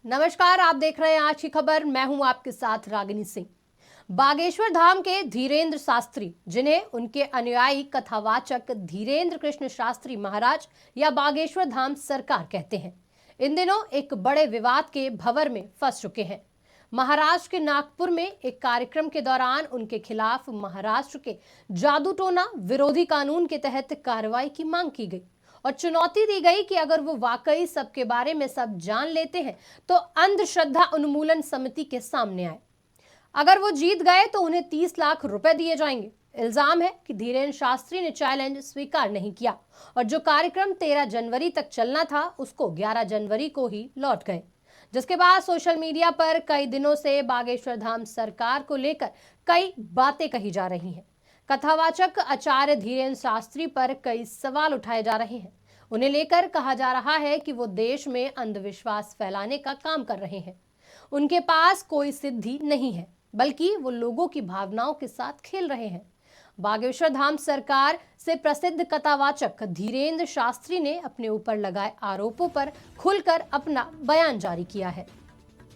नमस्कार, आप देख रहे हैं आज की खबर। मैं हूं आपके साथ रागिनी सिंह। बागेश्वर धाम के धीरेन्द्र शास्त्री, जिन्हें उनके अनुयायी कथावाचक धीरेन्द्र कृष्ण शास्त्री महाराज या बागेश्वर धाम सरकार कहते हैं, इन दिनों एक बड़े विवाद के भंवर में फंस चुके हैं। महाराष्ट्र के नागपुर में एक कार्यक्रम के दौरान उनके खिलाफ महाराष्ट्र के जादू टोना विरोधी कानून के तहत कार्रवाई की मांग की गई और चुनौती दी गई कि अगर वो वाकई सबके बारे में सब जान लेते हैं तो अंधश्रद्धा उन्मूलन समिति के सामने आए। अगर वो जीत गए तो उन्हें 30 लाख रुपए दिए जाएंगे। इल्जाम है कि धीरेन्द्र शास्त्री ने चैलेंज स्वीकार नहीं किया और जो कार्यक्रम 13 जनवरी तक चलना था उसको 11 जनवरी को ही लौट गए, जिसके बाद सोशल मीडिया पर कई दिनों से बागेश्वर धाम सरकार को लेकर कई बातें कही जा रही हैं। कथावाचक आचार्य धीरेन्द्र शास्त्री पर कई सवाल उठाए जा रहे हैं। उन्हें लेकर कहा जा रहा है कि वो देश में अंधविश्वास फैलाने का काम कर रहे हैं। उनके पास कोई सिद्धि नहीं है, बल्कि वो लोगों की भावनाओं के साथ खेल रहे हैं। बागेश्वर धाम सरकार से प्रसिद्ध कथावाचक धीरेन्द्र शास्त्री ने अपने ऊपर लगाए आरोपों पर खुलकर अपना बयान जारी किया है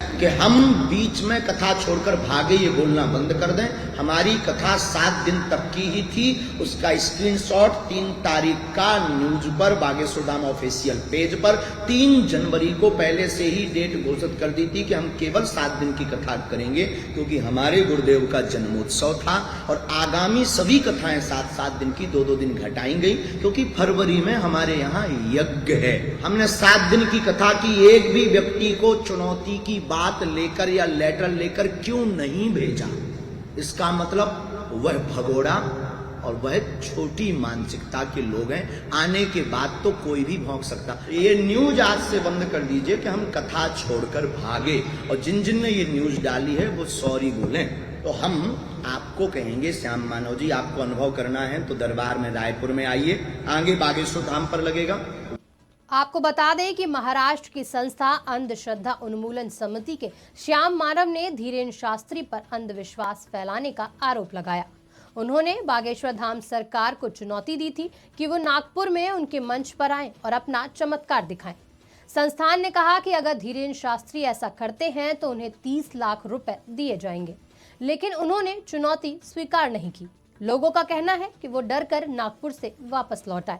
कि हम बीच में कथा छोड़कर भागे, ये बोलना बंद कर दें। हमारी कथा 7 दिन तक की ही थी। उसका स्क्रीनशॉट 3 तारीख का न्यूज पर, बागेश्वर धाम ऑफिशियल पेज पर 3 जनवरी को पहले से ही डेट घोषित कर दी थी कि हम केवल 7 दिन की कथा करेंगे, क्योंकि हमारे गुरुदेव का जन्मोत्सव था और आगामी सभी कथाएं 7-7 दिन की 2-2 दिन घटाई गई, क्योंकि फरवरी में हमारे यहाँ यज्ञ है। हमने 7 दिन की कथा की। एक भी व्यक्ति को चुनौती की बात लेकर या लेटर लेकर क्यों नहीं भेजा? इसका मतलब वह भगोड़ा और वह छोटी मानसिकता के लोग हैं। आने के बाद तो कोई भी भौंक सकता। ये न्यूज आज से बंद कर दीजिए कि हम कथा छोड़कर भागे, और जिन जिन ने ये न्यूज डाली है वो सॉरी बोलें। तो हम आपको कहेंगे, श्याम मानव जी, आपको अनुभव करना है तो दरबार में रायपुर में आइए, आगे बागेश्वर धाम पर लगेगा। आपको बता दें कि महाराष्ट्र की संस्था अंधश्रद्धा उन्मूलन समिति के श्याम मानव ने धीरेन्द्र शास्त्री पर अंधविश्वास फैलाने का आरोप लगाया। उन्होंने बागेश्वर धाम सरकार को चुनौती दी थी कि वो नागपुर में उनके मंच पर आएं और अपना चमत्कार दिखाएं। संस्थान ने कहा कि अगर धीरेन्द्र शास्त्री ऐसा करते हैं तो उन्हें 30 लाख रुपए दिए जाएंगे, लेकिन उन्होंने चुनौती स्वीकार नहीं की। लोगों का कहना है कि वो डर कर नागपुर से वापस लौट आए,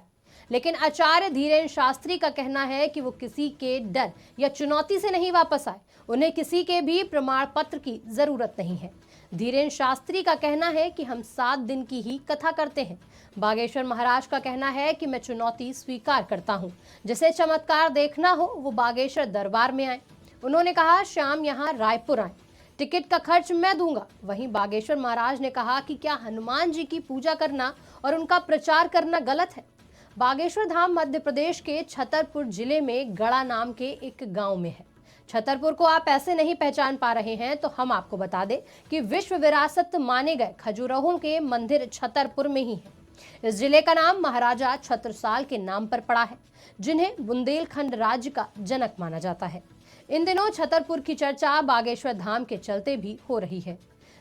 लेकिन आचार्य धीरेन्द्र शास्त्री का कहना है कि वो किसी के डर या चुनौती से नहीं वापस आए। उन्हें किसी के भी प्रमाण पत्र की जरूरत नहीं है। धीरेन्द्र शास्त्री का कहना है कि हम 7 दिन की ही कथा करते हैं। बागेश्वर महाराज का कहना है कि मैं चुनौती स्वीकार करता हूं, जिसे चमत्कार देखना हो वो बागेश्वर दरबार में आए। उन्होंने कहा, श्याम यहाँ रायपुर आए, टिकट का खर्च मैं दूंगा। वहीं बागेश्वर महाराज ने कहा कि क्या हनुमान जी की पूजा करना और उनका प्रचार करना गलत है? बागेश्वर धाम मध्य प्रदेश के छतरपुर जिले में गड़ा नाम के एक गांव में है। छतरपुर को आप ऐसे नहीं पहचान पा रहे हैं तो हम आपको बता दें कि विश्व विरासत माने गए खजुराहों के मंदिर छतरपुर में ही है। इस जिले का नाम महाराजा छत्रसाल के नाम पर पड़ा है, जिन्हें बुंदेलखंड राज्य का जनक माना जाता है। इन दिनों छतरपुर की चर्चा बागेश्वर धाम के चलते भी हो रही है।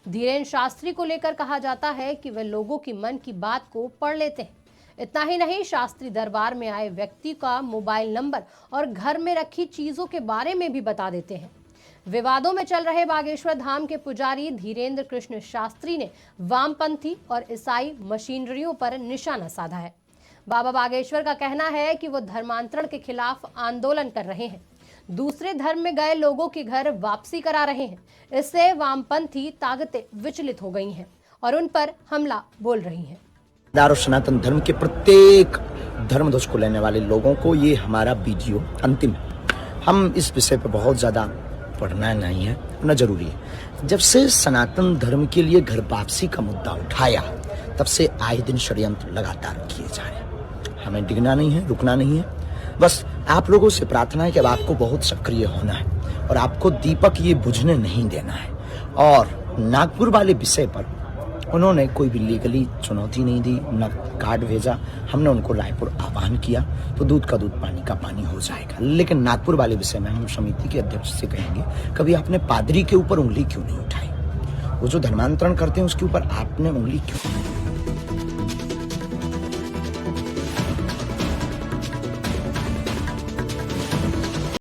धीरेन्द्र शास्त्री को लेकर कहा जाता है कि वे लोगों की मन की बात को पढ़ लेते हैं। इतना ही नहीं, शास्त्री दरबार में आए व्यक्ति का मोबाइल नंबर और घर में रखी चीजों के बारे में भी बता देते हैं। विवादों में चल रहे बागेश्वर धाम के पुजारी धीरेन्द्र कृष्ण शास्त्री ने वामपंथी और ईसाई मशीनरियों पर निशाना साधा है। बाबा बागेश्वर का कहना है कि वो धर्मांतरण के खिलाफ आंदोलन कर रहे हैं, दूसरे धर्म में गए लोगों के घर वापसी करा रहे हैं। इससे वामपंथी ताकतें विचलित हो गई हैं और उन पर हमला बोल रही हैं। और सनातन धर्म के प्रत्येक धर्म ध्वज को लेने वाले लोगों को ये हमारा वीडियो अंतिम है। हम इस विषय पर बहुत ज्यादा पढ़ना नहीं है, पढ़ना जरूरी है। जब से सनातन धर्म के लिए घर वापसी का मुद्दा उठाया, तब से आए दिन षड्यंत्र लगातार किए जा रहे हैं। हमें डिगना नहीं है, रुकना नहीं है। बस आप लोगों से प्रार्थना है कि अब आपको बहुत सक्रिय होना है और आपको दीपक ये बुझने नहीं देना है। और नागपुर वाले विषय पर उन्होंने कोई भी लीगली चुनौती नहीं दी, न कार्ड भेजा। हमने उनको रायपुर आह्वान किया तो दूध का दूध पानी का पानी हो जाएगा। लेकिन नागपुर वाले विषय में हम समिति के अध्यक्ष से कहेंगे, कभी आपने पादरी के ऊपर उंगली क्यों नहीं उठाई? वो जो धर्मांतरण करते हैं उसके ऊपर आपने उंगली क्यों नहीं